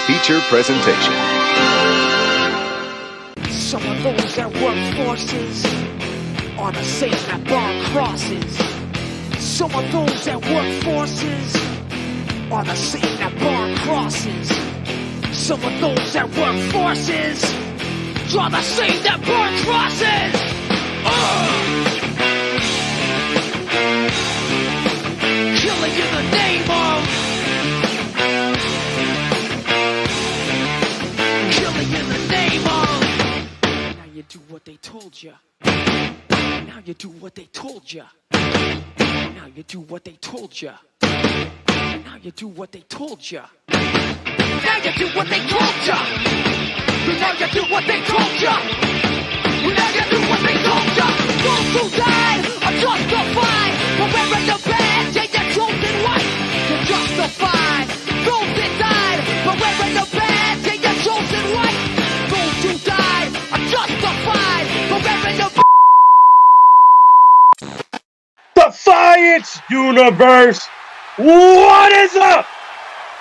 feature presentation. Some of those that work forces are the saints that burn crosses. Some of those that work forces are the saints that burn crosses. Some of those that work forces are the saints that burn crosses. Killing in the name of. Killing in the name of. Now you do what they told you. Now you do what they told you. Now you do what they told you. Now you do what they told you. Now you do what they told you. Now you do what they told you. Now you do what they told you. Those who died are justified for wearing the badge and you're chosen white. You're justified. Those that died for wearing the badge and you're chosen white. Those who died are justified for wearing the. Defiance Universe, what is up?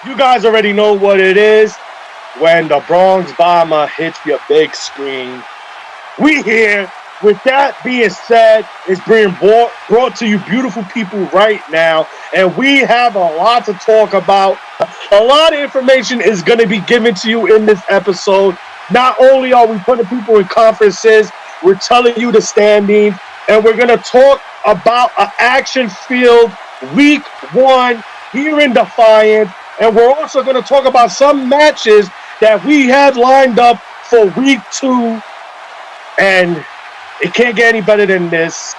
You guys already know what it is. When the Bronx Bomber hits your big screen, we here. With that being said, it's being brought to you beautiful people right now, and we have a lot to talk about. A lot of information is going to be given to you in this episode. Not only are we putting people in conferences, we're telling you the standings, and we're going to talk about an action-filled Week 1 here in Defiance, and we're also going to talk about some matches that we have lined up for Week 2, and it can't get any better than this.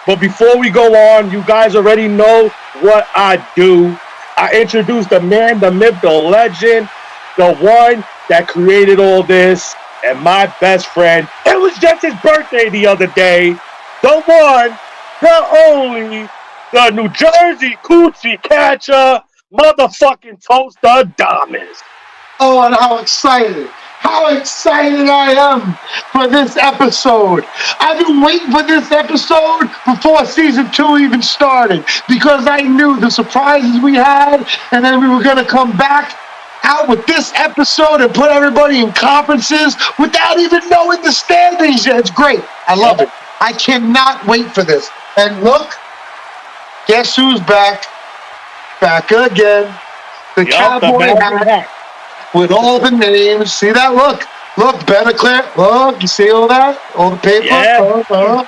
But before we go on, you guys already know what I do. I introduce the man, the myth, the legend, the one that created all this, and my best friend. It was just his birthday the other day. The one, the only, the New Jersey Coochie Catcher, motherfucking Toaster Damas. Oh, and how excited I am for this episode. I've been waiting for this episode before season 2 even started because I knew the surprises we had, and then we were going to come back out with this episode and put everybody in conferences without even knowing the standings yet. It's great. I love it. I cannot wait for this. And look, guess who's back? Back again. The cowboy hat. With all the names. See that? Look, Betaclear. Look, you see all that? All the paper? Yeah.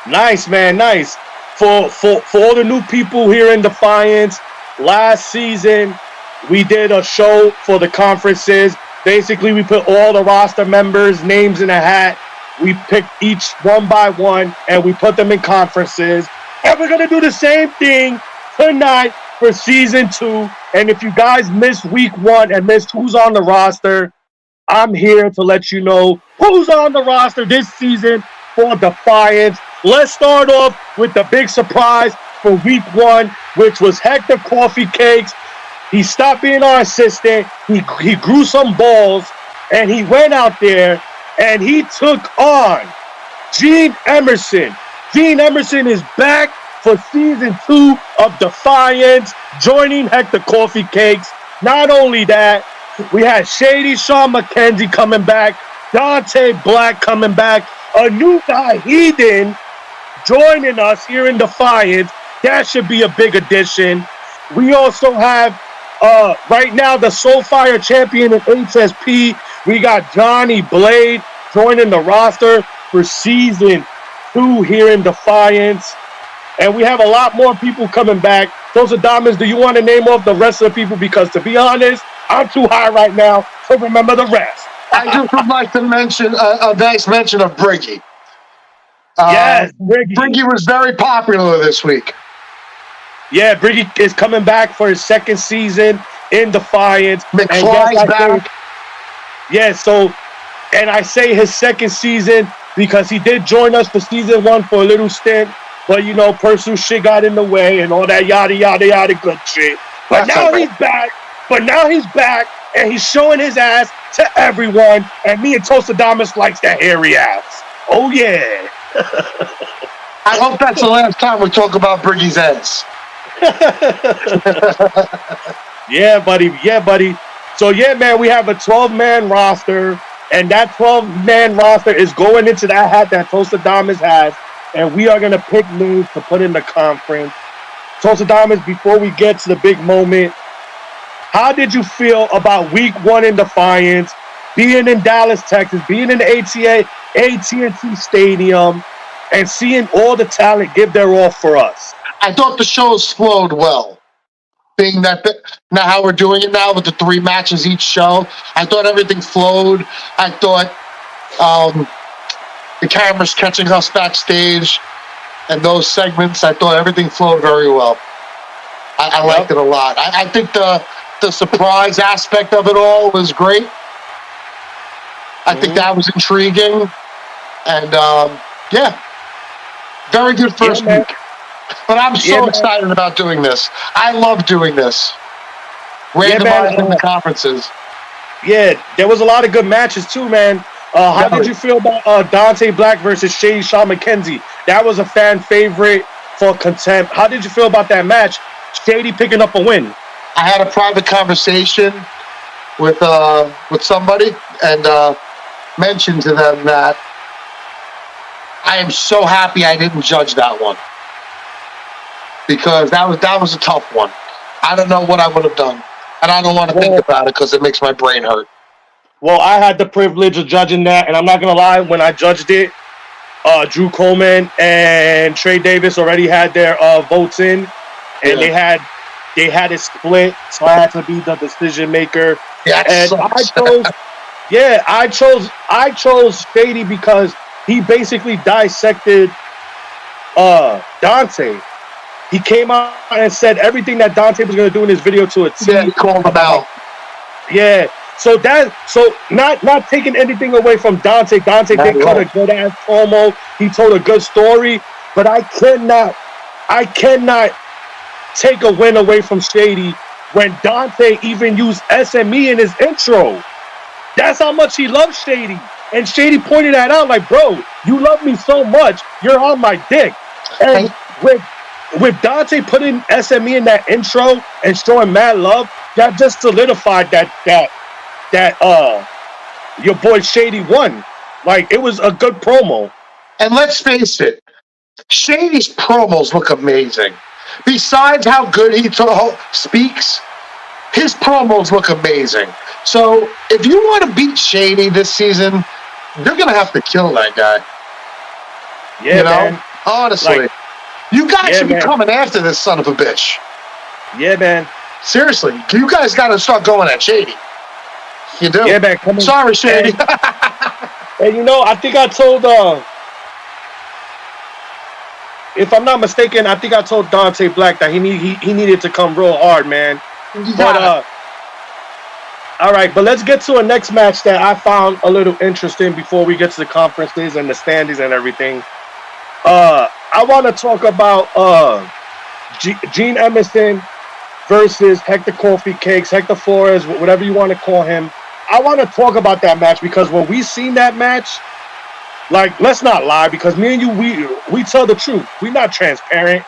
Nice, man, nice. For all the new people here in Defiance, last season, we did a show for the conferences. Basically, we put all the roster members' names in a hat. We picked each one by one, and we put them in conferences. And we're going to do the same thing tonight for season 2. And if you guys missed week 1 and missed who's on the roster, I'm here to let you know who's on the roster this season for Defiance. Let's start off with the big surprise for week 1, which was Hector Coffee Cakes. He stopped being our assistant. He grew some balls, and he went out there, and he took on Gene Emerson. Gene Emerson is back for season 2 of Defiance, joining Hector Coffee Cakes. Not only that, we had Shady Sean McKenzie coming back, Dante Black coming back, a new guy, Heathen, joining us here in Defiance. That should be a big addition. We also have, right now, the Soulfire champion in HSP. We got Johnny Blade joining the roster for season 2 here in Defiance. And we have a lot more people coming back. Toaster Damas, do you want to name off the rest of the people? Because to be honest, I'm too high right now to remember the rest. I just would like to mention a nice mention of Briggy. Yes, Briggy. Briggy was very popular this week. Yeah, Briggy is coming back for his second season in Defiance. McFly's back. Yeah, so, and I say his second season because he did join us for season 1 for a little stint. But, you know, personal shit got in the way and all that yada, yada, yada good shit. But now he's back. And he's showing his ass to everyone. And me and Toaster Damas likes that hairy ass. Oh, yeah. I hope that's the last time we talk about Briggy's ass. Yeah, buddy. So yeah, man, we have a 12-man roster, and that 12-man roster is going into that hat that Tosadamas has, and we are gonna pick names to put in the conference. Tosadamas, before we get to the big moment, how did you feel about week 1 in Defiance, being in Dallas, Texas, being in the AT&T Stadium, and seeing all the talent give their all for us? I thought the shows flowed well. Being that now how we're doing it now with the 3 matches each show, I thought everything flowed. I thought the cameras catching us backstage and those segments, I thought everything flowed very well. I liked it a lot. I think the surprise aspect of it all was great. I think that was intriguing. And yeah, very good first week. But I'm so excited about doing this. I love doing this. Randomizing the conferences. Yeah, there was a lot of good matches too, man. How did you feel about Dante Black versus Shady Shawn McKenzie? That was a fan favorite for Contempt. How did you feel about that match? Shady picking up a win. I had a private conversation with somebody and mentioned to them that I am so happy I didn't judge that one. Because that was a tough one. I don't know what I would have done. And I don't want to think about it because it makes my brain hurt. Well, I had the privilege of judging that, and I'm not going to lie, when I judged it, Drew Coleman and Trey Davis already had their votes in, and they had it split, so I had to be the decision maker. Yeah, and I chose Shady because he basically dissected Dante. He came out and said everything that Dante was going to do in his video to a T. Yeah, he called him out. Yeah. So not taking anything away from Dante. Dante did cut a good ass promo. He told a good story, but I cannot take a win away from Shady when Dante even used SME in his intro. That's how much he loves Shady. And Shady pointed that out, like, bro, you love me so much, you're on my dick. And with Dante putting SME in that intro and showing mad love, that just solidified that your boy Shady won. Like, it was a good promo. And let's face it, Shady's promos look amazing. Besides how good he speaks, his promos look amazing. So if you want to beat Shady this season, you're going to have to kill that guy. Yeah, you know? Man. Honestly. Like, you guys should be coming after this son of a bitch. Yeah, man. Seriously, you guys got to start going at Shady. You do. Yeah, man. Come on. Sorry, Shady. And you know, I think I told, if I'm not mistaken, I think I told Dante Black that he needed to come real hard, man. But all right, but let's get to a next match that I found a little interesting before we get to the conferences and the standings and everything. I want to talk about Gene Emerson versus Hector Coffee Cakes, Hector Flores, whatever you want to call him. I want to talk about that match because when we seen that match, like, let's not lie, because me and you, we tell the truth. We're not transparent.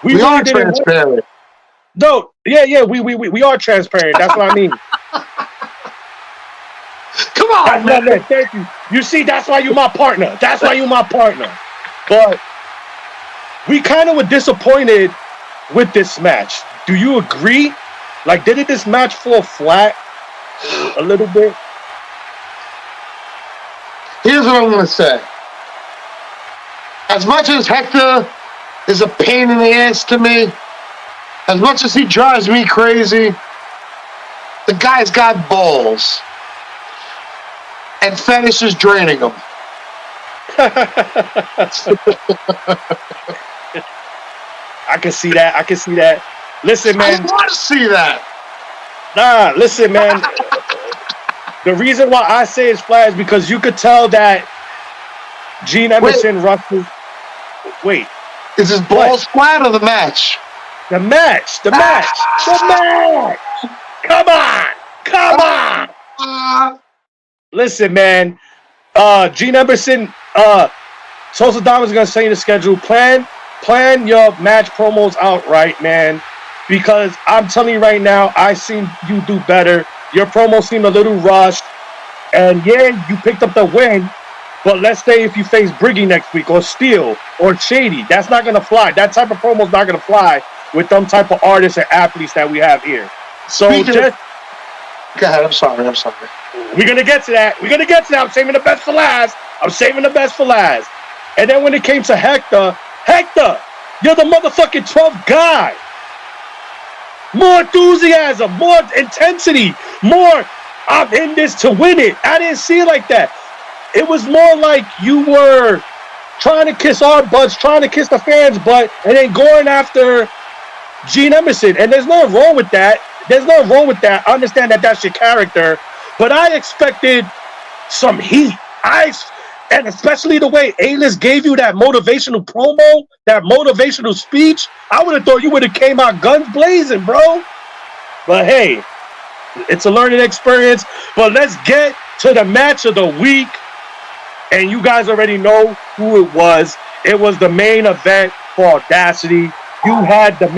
We really are transparent. No, yeah, we are transparent. That's what I mean. Come on, man. Thank you. You see, that's why you're my partner. That's why you're my partner. But we kind of were disappointed with this match. Do you agree? Like, didn't this match fall flat a little bit? Here's what I'm going to say. As much as Hector is a pain in the ass to me, as much as he drives me crazy, the guy's got balls. And Fetish is draining him. I can see that. Listen, man. I want to see that. Nah, listen, man. The reason why I say it's flat is because you could tell that Gene Emerson rushes. Wait. Is his balls flat or the match? The match. Come on. Listen, man. Gene Emerson, Tosadamas is going to say in the schedule, plan your match promos out right, man. Because I'm telling you right now, I seen you do better. your promo seemed a little rushed. And yeah, you picked up the win. But let's say if you face Briggy next week or Steel or Shady, that's not going to fly. That type of promo is not going to fly with them type of artists and athletes that we have here. So Go ahead. I'm sorry. We're going to get to that. I'm saving the best for last. And then when it came to Hector, you're the motherfucking 12th guy. More enthusiasm, more intensity, more I'm in this to win it. I didn't see it like that. It was more like you were trying to kiss our butts, trying to kiss the fans' butt, and then going after Gene Emerson. And there's nothing wrong with that. I understand that that's your character, but I expected some heat. And especially the way A-List gave you that motivational promo, that motivational speech, I would have thought you would have came out guns blazing, bro. But hey, it's a learning experience. But let's get to the match of the week. And you guys already know who it was. It was the main event for Audacity. You had the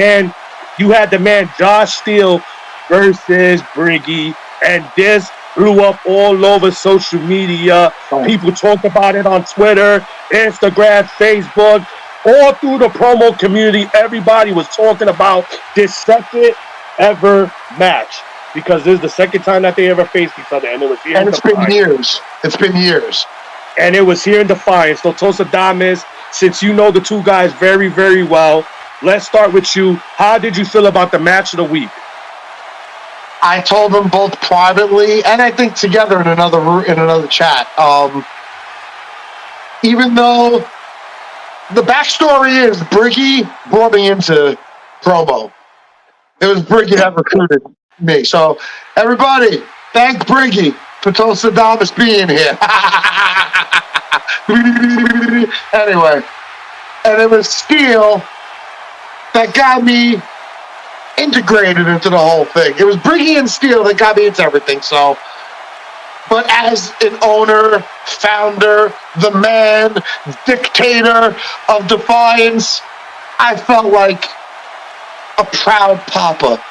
man Josh Steele versus Briggy. And this blew up all over social media. People talked about it on Twitter, Instagram, Facebook, all through the promo community. Everybody was talking about this second ever match because this is the second time that they ever faced each other, and it was here. And it's been years. And it was here in Defiance. So Tosadames, since you know the two guys very, very well, let's start with you. How did you feel about the match of the week? I told them both privately, and I think together in another chat. Even though the backstory is Briggy brought me into promo. It was Briggy that recruited me. So everybody, thank Briggy for Tosadames being here. Anyway, and it was Steel that got me integrated into the whole thing. It was Briggy and Steel that got me into everything. So, but as an owner, founder, the man, dictator of Defiance, I felt like a proud papa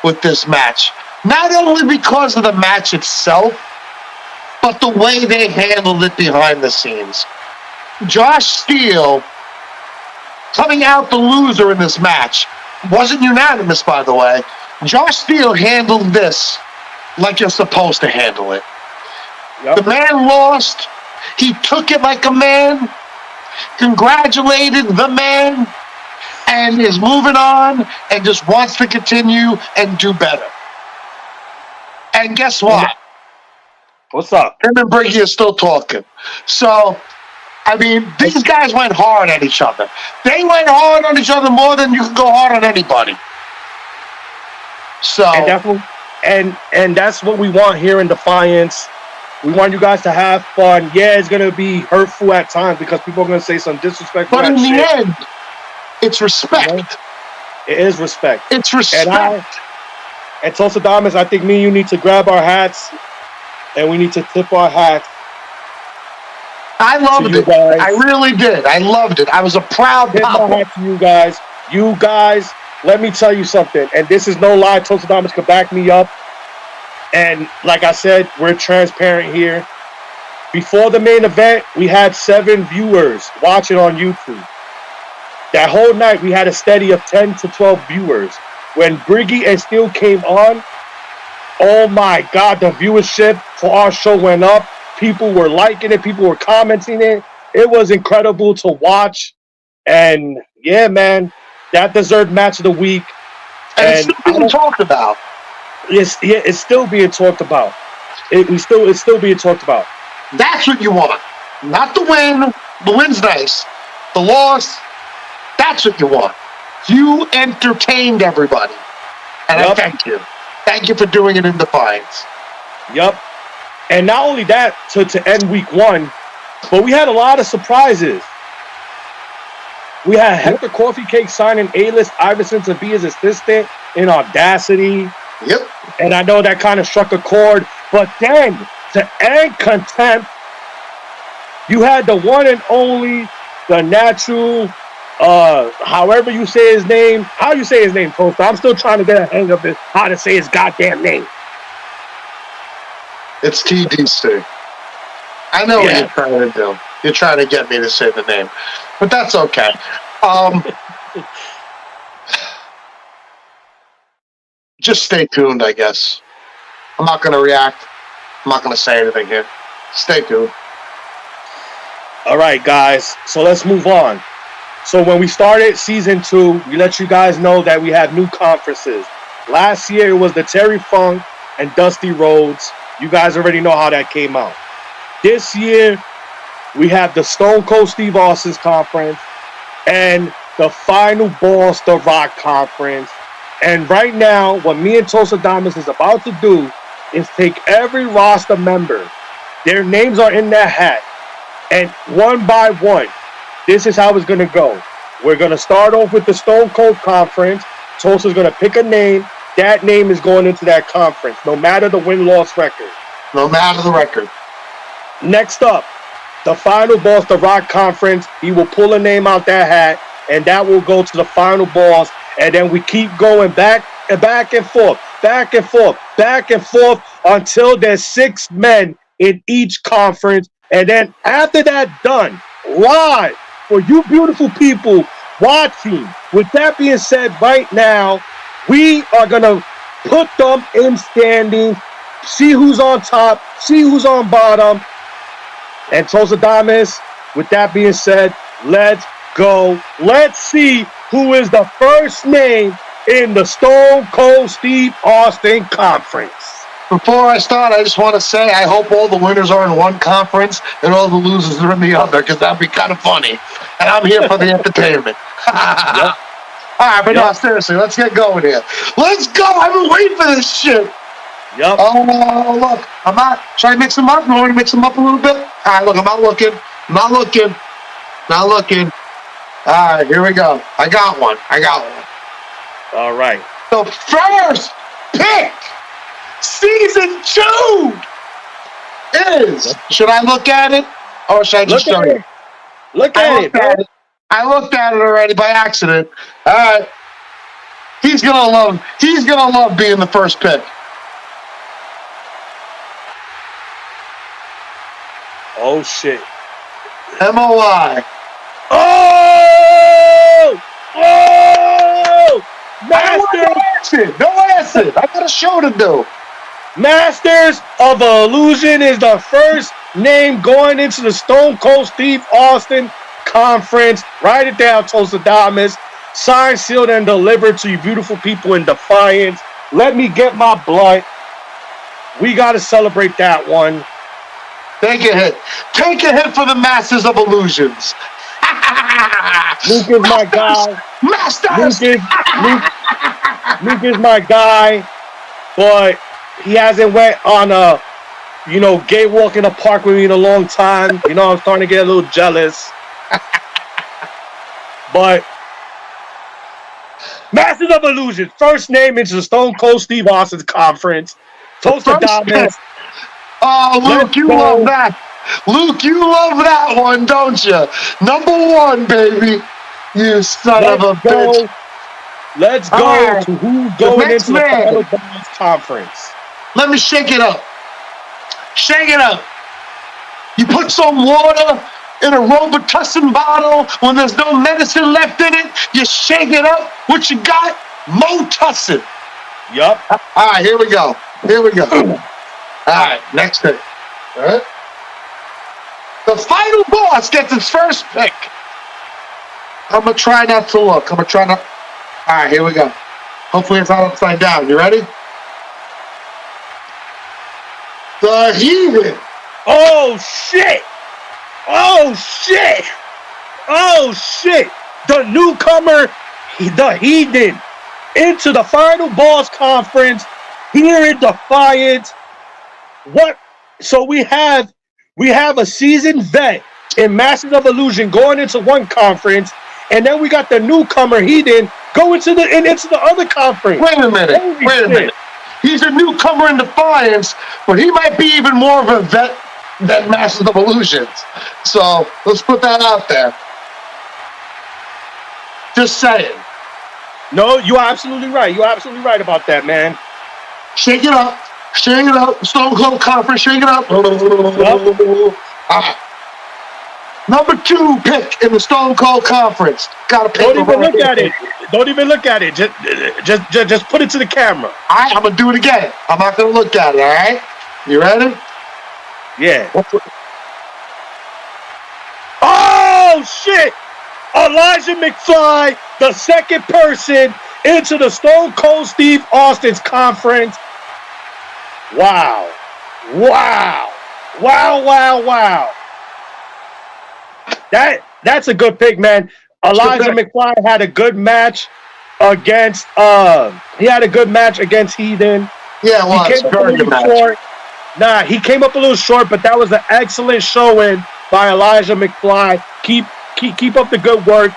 with this match. Not only because of the match itself, but the way they handled it behind the scenes. Josh Steele, coming out the loser in this match, wasn't unanimous, by the way. Josh Steele handled this like you're supposed to handle it. Yep. The man lost. He took it like a man, congratulated the man, and is moving on and just wants to continue and do better. And guess what? What's up? Him and Briggy are still talking. So, I mean, these guys went hard at each other. They went hard on each other more than you can go hard on anybody. So, and that's what we want here in Defiance. We want you guys to have fun. Yeah, it's gonna be hurtful at times because people are gonna say some disrespectful shit. But in the end, it's respect. You know? It is respect. It's respect. And Tosadames, I think me and you need to grab our hats and we need to tip our hats. I loved it. I really did. I loved it. I was a proud papa. To you guys. You guys, let me tell you something. And this is no lie. Tosadames could back me up. And like I said, we're transparent here. Before the main event, we had 7 viewers watching on YouTube. That whole night, we had a steady of 10 to 12 viewers. When Briggy and Steel came on, oh my God, the viewership for our show went up. People were liking it. People were commenting it. It was incredible to watch. And yeah, man, that deserved match of the week. And it's still being talked about. It's still being talked about. It's still being talked about. That's what you want. Not the win. The win's nice. The loss, that's what you want. You entertained everybody. And I thank you. Thank you for doing it in Defiance. Yup. And not only that, to end week 1, but we had a lot of surprises. We had Hector Coffee Cake signing A-List Iverson to be his assistant in Audacity. Yep. And I know that kind of struck a chord. But then, to end Contempt, you had the one and only, the natural, however you say his name. How you say his name, Toast? I'm still trying to get a hang of it, how to say his goddamn name. It's TDC. I know what Yeah. you're trying to do. You're trying to get me to say the name, but that's okay. Just stay tuned, I guess. I'm not going to react. I'm not going to say anything here. Stay tuned. All right, guys. So let's move on. So when we started season 2, we let you guys know that we have new conferences. Last year it was the Terry Funk and Dusty Rhodes. You guys already know how that came out. This year we have the Stone Cold Steve Austin's conference and the Final Boss The Rock conference. And right now, what me and Tosadamas is about to do is take every roster member. Their names are in that hat. And one by one, this is how it's going to go. We're going to start off with the Stone Cold Conference. Tulsa's going to pick a name. That name is going into that conference, no matter the win-loss record. No matter the record. Next up, the Final Boss, The Rock Conference. He will pull a name out that hat, and that will go to the Final Boss. And then we keep going back and forth, back and forth, back and forth until there's 6 men in each conference. And then after that done, live for you beautiful people watching. With that being said, right now, we are going to put them in standings, see who's on top, see who's on bottom. And Tosadamas, with that being said, let's go. Let's see who is the first name in the Stone Cold Steve Austin Conference. Before I start, I just want to say I hope all the winners are in one conference and all the losers are in the other, because that'd be kind of funny. And I'm here for the entertainment. Yep. All right, but no, Yep. seriously, let's get going here. Let's go. I've been waiting for this shit. Yep. Oh, look. I'm not. Should I mix them up? You want me to mix them up a little bit? All right, look. I'm not looking. I'm not looking. Not looking. All right, here we go. I got one. All right. The first pick, season 2, is. Should I look at it, or should I just Look show at you? it. Look I at looked it, at man. it. I looked at it already by accident. All right. He's gonna love being the first pick. Oh, shit. MOI. Oh! Oh! Masters! No acid. I got a show to do. Masters of Illusion is the first name going into the Stone Cold Steve Austin Conference. Write it down, Tosadamas. Signed, sealed, and delivered to you beautiful people in Defiance. Let me get my blunt. We got to celebrate that one. Take a hit. Take a hit for the Masters of Illusions. Luke is my guy. Masters. Luke is my guy, but he hasn't went on a, gay walk in the park with me in a long time. I'm starting to get a little jealous. But Masters of Illusion, first name into the Stone Cold Steve Austin Conference. Tosadamas. Oh, Luke, Let's you go. love that. Luke, you love that one, don't you? Number 1, baby. You son of a Let's go. bitch. Let's go All right. to who's going next into the man. Final Boss Conference. Let me shake it up. Shake it up. You put some water in a Robitussin bottle when there's no medicine left in it. You shake it up. What you got? Motussin. Yup. All right, here we go. All right, next pick. All right. The Final Boss gets its first pick. I'm going to try not to look. All right, here we go. Hopefully it's not upside down. You ready? The Heathen. Oh, shit. Oh, shit. Oh, shit. The newcomer, the Heathen, into the Final Boss Conference here in Defiance. What? So we have a seasoned vet in Masters of Illusion going into one conference, and then we got the newcomer Heathen go into the other conference. Wait a minute. Holy Wait a shit. minute. He's a newcomer in Defiance, but he might be even more of a vet than Masters of Illusions. So let's put that out there. Just saying. No, you are absolutely right. You're absolutely right about that, man. Shake it up. Shake it up. Stone Cold Conference. Shake it up. Number 2 pick in the Stone Cold Conference. Got to pick. Don't even look at it. Don't even look at it. Just put it to the camera. All right, I'm gonna do it again. I'm not gonna look at it. All right, you ready? Yeah. Oh shit! Elijah McFly, the second person into the Stone Cold Steve Austin's conference. Wow. That's a good pick, man. Elijah McFly had a good match against Heathen. Yeah, well, He came up a little short. He came up a little short, but that was an excellent showing by Elijah McFly. Keep up the good work.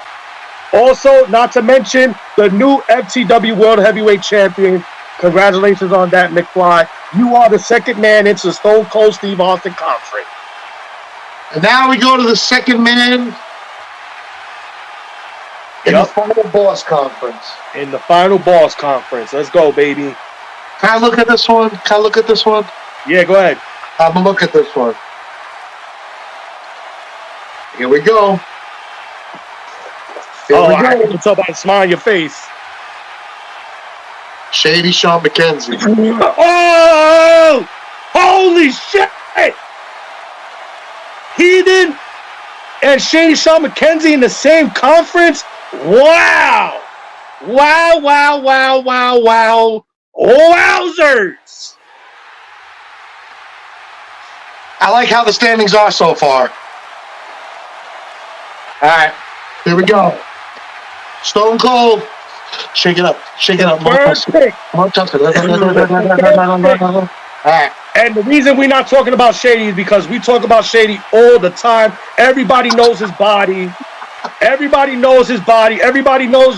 Also, not to mention the new FTW World Heavyweight Champion. Congratulations on that, McFly. You are the second man into Stone Cold Steve Austin Conference. And now we go to the second man in the final boss conference. In the final boss conference. Let's go, baby. Can I look at this one? Yeah, go ahead. I'm going to look at this one. Here we go. I can tell by the smile on your face. Shady Sean McKenzie. Oh! Holy shit! Heathen and Shady Sean McKenzie in the same conference? Wow! Wowzers! I like how the standings are so far. All right, here we go. Stone Cold. Shake it up. First pick. All right. And the reason we're not talking about Shady is because we talk about Shady all the time. Everybody knows his body. Everybody knows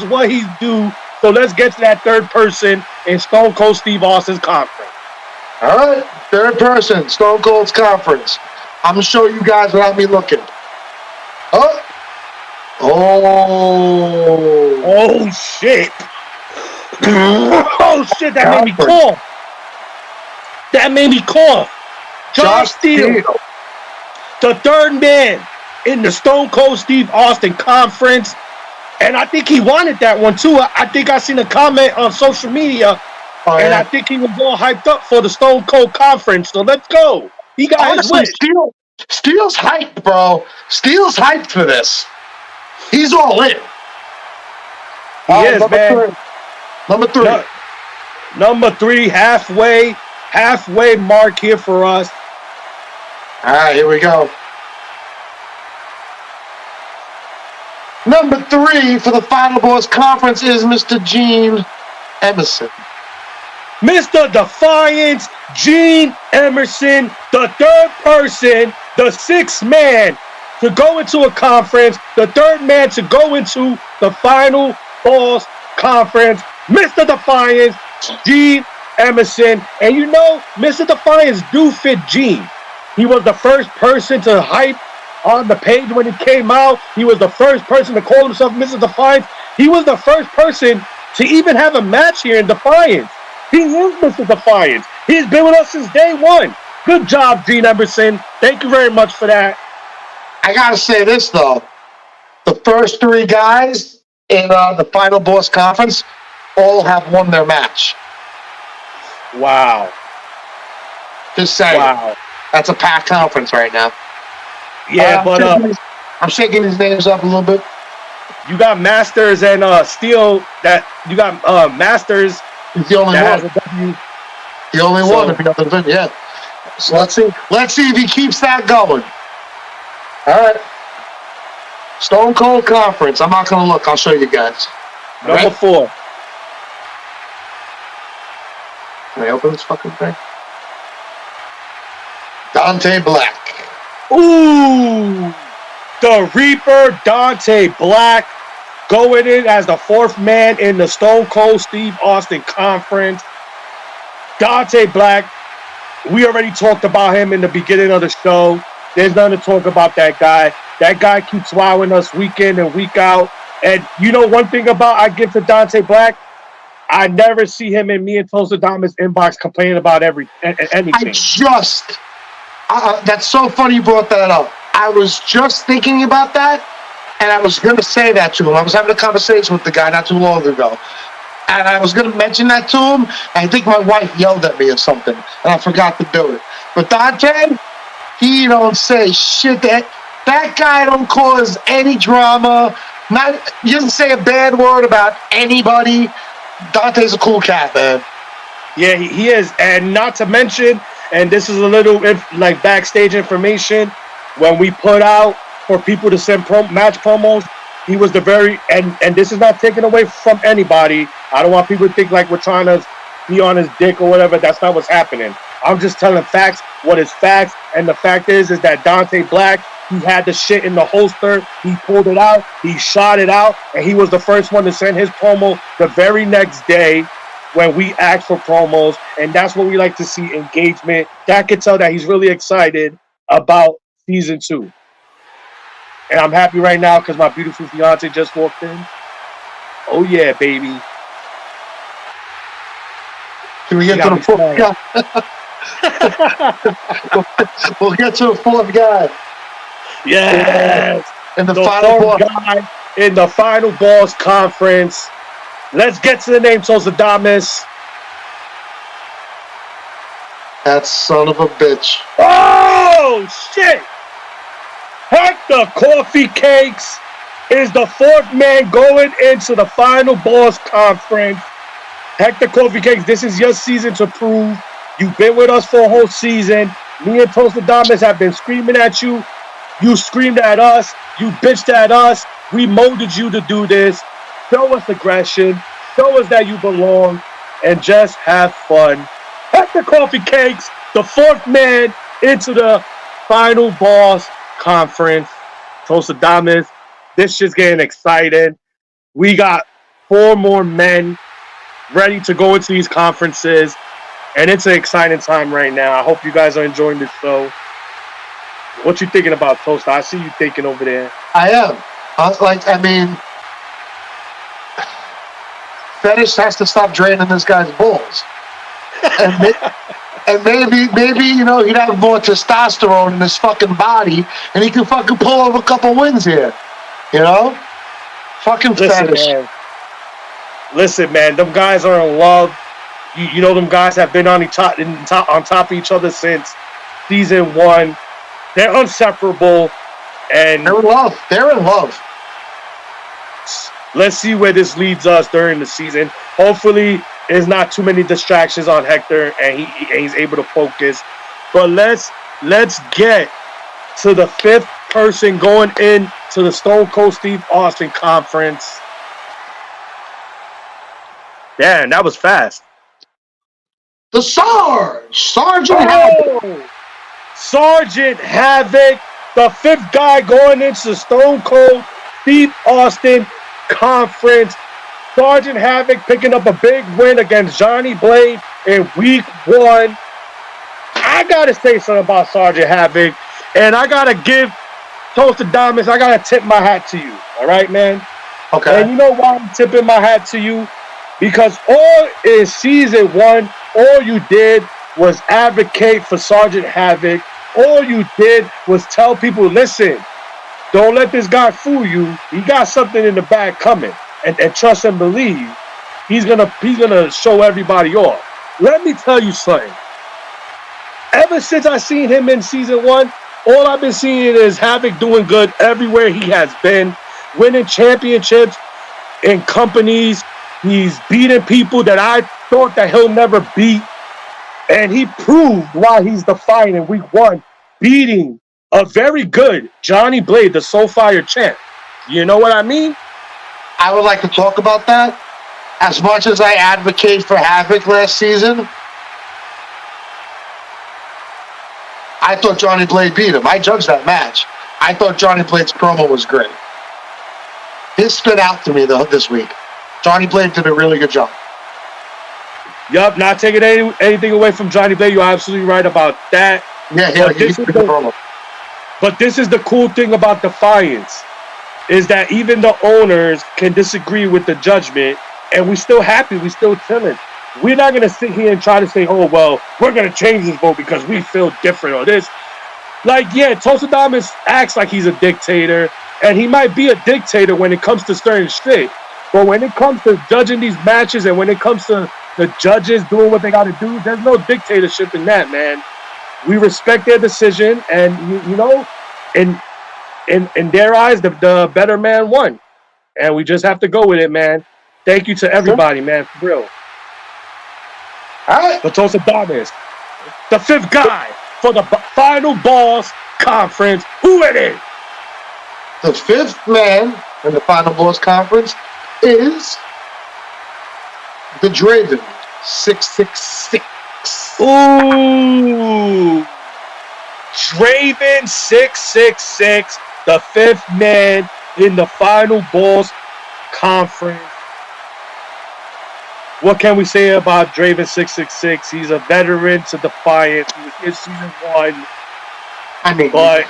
what he's due. So let's get to that third person in Stone Cold Steve Austin's conference. All right, third person, Stone Cold's conference. I'm going to show you guys without me looking. Oh, shit. Oh, shit, that made me cough. Josh Steele, the third man in the Stone Cold Steve Austin conference. And I think he wanted that one, too. I think I seen a comment on social media, and I think he was all hyped up for the Stone Cold conference. So let's go. He got his wish. Steele's hyped, bro. Steele's hyped for this. He's all in. He is, man. Number 3. Halfway mark here for us. All right, here we go. Number 3 for the Final Boss Conference is Mr. Gene Emerson. Mr. Defiance, Gene Emerson, the third person, the sixth man to go into a conference, the third man to go into the Final Boss Conference. Mr. Defiance, Gene Emerson. And you know, Mr. Defiance do fit Gene. He was the first person to hype on the page when it came out. He was the first person to call himself Mr. Defiance. He was the first person to even have a match here in Defiance. He is Mr. Defiance. He's been with us since day one. Good job, Gene Emerson. Thank you very much for that. I got to say this, though. The first 3 guys in the Final Boss Conference all have won their match. Wow. Just saying. Wow. That's a packed conference right now. Yeah, but I'm shaking his names up a little bit. You got Masters and Steel. You got Masters. He's the only one. The only one. If he doesn't win, yeah. So let's see. Let's see if he keeps that going. All right. Stone Cold Conference. I'm not gonna look. I'll show you guys. Number 4. Can I open this fucking thing? Dante Black. Ooh, the Reaper, Dante Black, going in as the 4th man in the Stone Cold Steve Austin Conference. Dante Black, we already talked about him in the beginning of the show. There's nothing to talk about that guy. That guy keeps wowing us week in and week out. And you know one thing about I give to Dante Black? I never see him and me and Tosadamas inbox complaining about anything. That's so funny you brought that up. I was just thinking about that, and I was going to say that to him. I was having a conversation with the guy not too long ago, and I was going to mention that to him, and I think my wife yelled at me or something, and I forgot to do it. But Dante, he don't say shit. That guy don't cause any drama. He doesn't say a bad word about anybody. Dante's a cool cat, man. Yeah, he is. And not to mention, and this is a little like backstage information, when we put out for people to send match promos, he was the very, and this is not taken away from anybody. I don't want people to think like we're trying to be on his dick or whatever. That's not what's happening. I'm just telling facts, what is facts. And the fact is that Dante Black, he had the shit in the holster. He pulled it out. He shot it out. And he was the first one to send his promo the very next day when we asked for promos. And that's what we like to see, engagement. That could tell that he's really excited about season 2. And I'm happy right now because my beautiful fiance just walked in. Oh, yeah, baby. Can we get to the fourth guy? We'll get to the fourth guy. Yes. In the final boss. Guy in the final boss conference. Let's get to the name, Tosadamas. That son of a bitch. Oh, shit. Hector Coffee Cakes is the 4th man going into the final boss conference. Hector Coffee Cakes, this is your season to prove. You've been with us for a whole season. Me and Tosadamas have been screaming at you. You screamed at us. You bitched at us. We molded you to do this. Show us aggression. Show us that you belong. And just have fun. Hector Coffee Cakes, the 4th man into the final boss conference. Tosadamas, this shit's getting exciting. We got 4 more men ready to go into these conferences. And it's an exciting time right now. I hope you guys are enjoying this show. What you thinking about, Toast? I see you thinking over there. I am. Fetish has to stop draining this guy's balls. And maybe he'd have more testosterone in his fucking body, and he could fucking pull off a couple wins here. Fucking Fetish. Listen, man, them guys are in love. You know, them guys have been on top of each other since season 1. They're inseparable, and they're in love. Let's see where this leads us during the season. Hopefully, there's not too many distractions on Hector, and he's able to focus. But let's get to the 5th person going in to the Stone Cold Steve Austin conference. Damn, that was fast. The Sergeant Havoc. Sergeant Havoc, the 5th guy going into the Stone Cold Steve Austin conference. Sergeant Havoc picking up a big win against Johnny Blade in week 1. I gotta say something about Sergeant Havoc, and I gotta give Tosadamas, I gotta tip my hat to you. All right, man? Okay. And you know why I'm tipping my hat to you? Because all in season 1, all you did was advocate for Sergeant Havoc. All you did was tell people, listen, don't let this guy fool you. He got something in the bag coming. And trust and believe, he's gonna show everybody off. Let me tell you something. Ever since I seen him in season 1, all I've been seeing is Havoc doing good everywhere he has been, winning championships in companies. He's beating people that I thought that he'll never beat. And he proved why he's the fight in week 1, beating a very good Johnny Blade, the Soulfire champ. You know what I mean? I would like to talk about that. As much as I advocate for Havoc last season, I thought Johnny Blade beat him. I judged that match. I thought Johnny Blade's promo was great. His stood out to me, though, this week. Johnny Blade did a really good job. Yup, not taking anything away from Johnny Blade. You're absolutely right about that. Yeah, he's a good promo. But this is the cool thing about Defiance, is that even the owners can disagree with the judgment, and we still happy. We still chilling. We're not gonna sit here and try to say, "Oh well, we're gonna change this vote because we feel different or this." Like, yeah, Tosadamas acts like he's a dictator, and he might be a dictator when it comes to certain shit. But when it comes to judging these matches, and when it comes to the judges doing what they got to do, there's no dictatorship in that, man. We respect their decision, and you know, in their eyes, the better man won, and we just have to go with it, man. Thank you to everybody, man, for real. All right. But Tosadamas, the fifth guy for the final boss conference. Who it is? The fifth man in the final boss conference is the Draven 666. Ooh, Draven 666, the fifth man in the final boss conference. What can we say about Draven 666? He's a veteran to Defiance. He was in season 1. I mean, But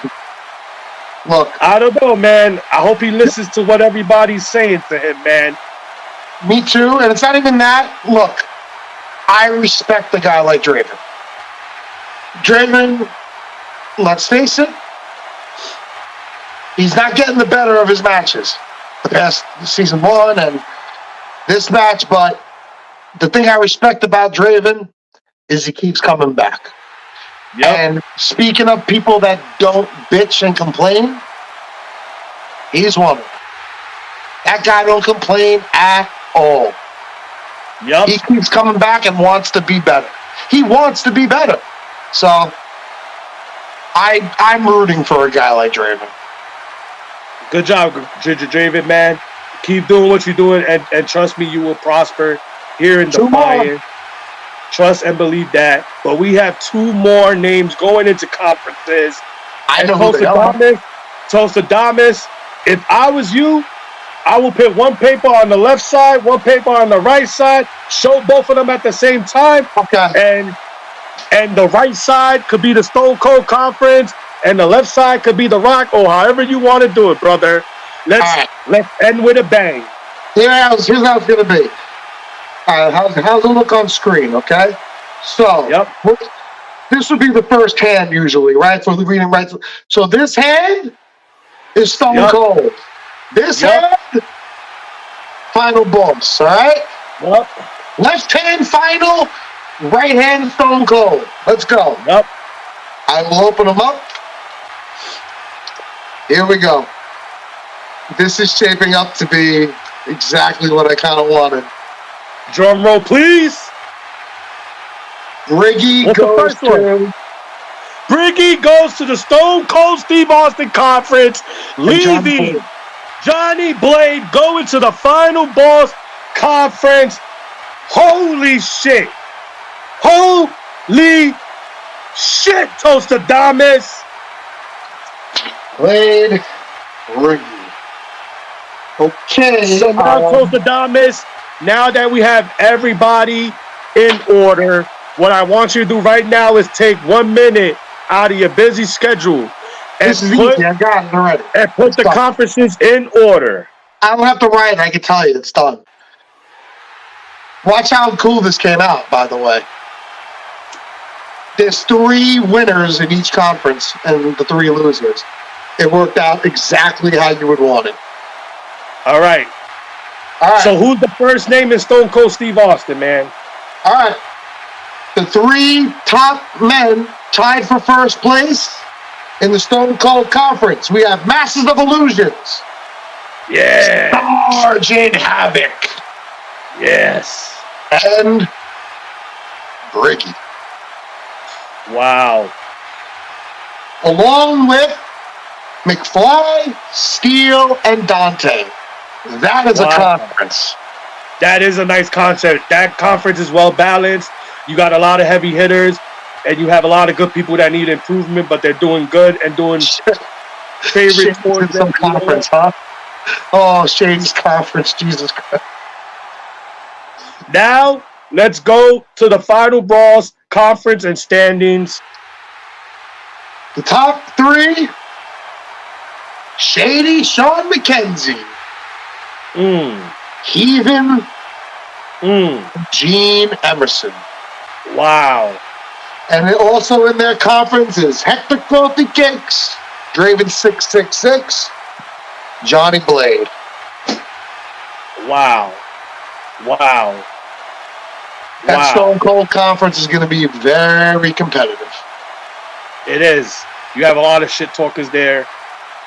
look, I don't know, man. I hope he listens to what everybody's saying to him, man. me too. And it's not even that. Look, I respect a guy like Draven. Draven, let's face it, he's not getting the better of his matches. The past season 1 and this match, but the thing I respect about Draven is he keeps coming back. Yep. And speaking of people that don't bitch and complain, he's one of them. That guy don't complain at all. Yep. He keeps coming back and wants to be better. He wants to be better. So I'm rooting for a guy like Draven. Good job, Draven, man. Keep doing what you're doing, and trust me, you will prosper here in Two more. Defiance. Trust and believe that. But we have 2 more names going into conferences. I And know who they are. Tosadamas, if I was you, I will put one paper on the left side, one paper on the right side, show both of them at the same time, Okay. and the right side could be the Stone Cold Conference, and the left side could be the Rock, or however you want to do it, brother. Let's end with a bang. Here's how it's going to be. How's it look on screen, okay? So, Yep. this would be the first hand usually, right? For the reading, right? So this hand is Stone Yep. Cold. This Yep. hand, final boss, all right? Yep. Left hand final, right hand Stone Cold. Let's go. Yep. I will open them up. Here we go. This is shaping up to be exactly what I kind of wanted. Drum roll, please. Briggy What's the goes first one? to Briggy goes to the Stone Cold Steve Austin Conference, leaving Johnny Blade going to the final boss conference. Holy shit. Holy shit, Tosadamas. Blade Briggy. Okay. So now, Tosadamas, now that we have everybody in order, what I want you to do right now is take 1 minute out of your busy schedule and this is easy. I got it already. put the conferences in order. I don't have to write. I can tell you it's done. Watch how cool this came out, by the way. There's 3 winners in each conference and the 3 losers. It worked out exactly how you would want it. All right. All right. So who's the first name in Stone Cold Steve Austin, man? All right. The 3 top men tied for first place in the Stone Cold Conference. We have Masters of Illusions. Yeah. Sergeant Havoc. Yes. And Briggy. Wow. Along with McFly, Steele, and Dante. That is a Wow. conference. That is a nice concept. That conference is well balanced. You got a lot of heavy hitters, and you have a lot of good people that need improvement, but they're doing good and doing favorite Shades towards in some them. You know conference, what? huh? Oh, Shades conference, Jesus Christ. Now, let's go to the final brawls, conference, and standings. The top 3, Shady Sean McKenzie, Heathen Gene Emerson. Wow. And also in their conference is Hector Coffee Cakes, Draven 666, Johnny Blade. Wow. Wow. That Stone Cold conference is going to be very competitive. It is. You have a lot of shit talkers there.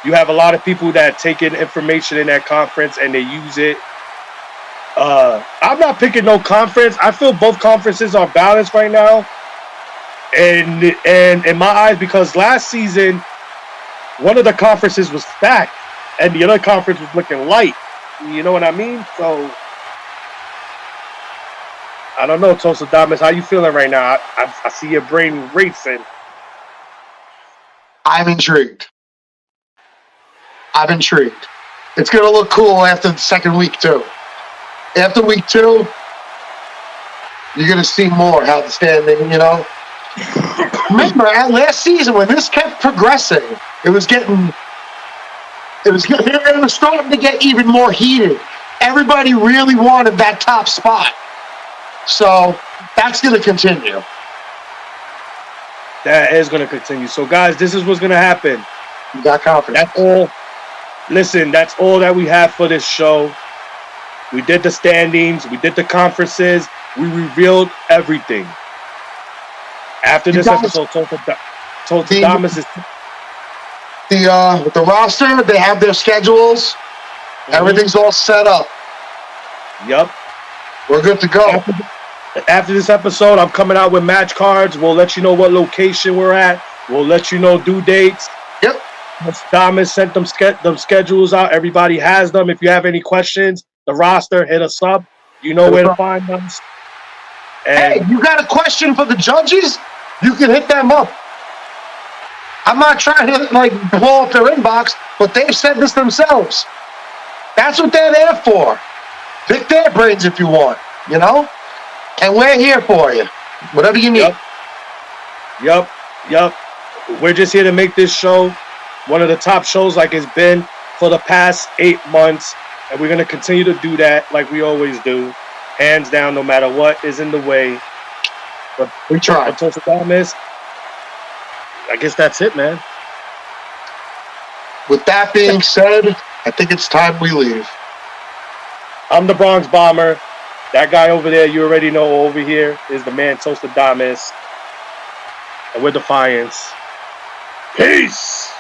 You have a lot of people that take in information in that conference and they use it. I'm not picking no conference. I feel both conferences are balanced right now. And in my eyes, because last season, one of the conferences was stacked and the other conference was looking light. You know what I mean? So, I don't know, Tosadamas, how you feeling right now? I see your brain racing. I'm intrigued. It's going to look cool after the second week, too. After week 2, you're going to see more how the standing, you know. Remember, last season, when this kept progressing, it was starting to get even more heated. Everybody really wanted that top spot. So that's going to continue. That is going to continue. So, guys, this is what's going to happen. You got confidence. That's all. Listen, that's all that we have for this show. We did the standings. We did the conferences. We revealed everything. After this episode, Tosadamas is... The roster, they have their schedules. Mm-hmm. Everything's all set up. Yep. We're good to go. After this episode, I'm coming out with match cards. We'll let you know what location we're at. We'll let you know due dates. Yep. Damas sent them schedules out. Everybody has them. If you have any questions, the roster, hit us up. You know where to find us. And hey, you got a question for the judges? You can hit them up. I'm not trying to blow up their inbox, but they've said this themselves. That's what they're there for. Pick their brains if you want, you know? And we're here for you. Whatever you need. Yep. We're just here to make this show one of the top shows like it's been for the past 8 months. And we're going to continue to do that like we always do. Hands down, no matter what is in the way. But we try. I guess that's it, man. With that being said, I think it's time we leave. I'm the Bronx Bomber. That guy over there, you already know over here, is the man Tosadamas. And we're Defiance. Peace!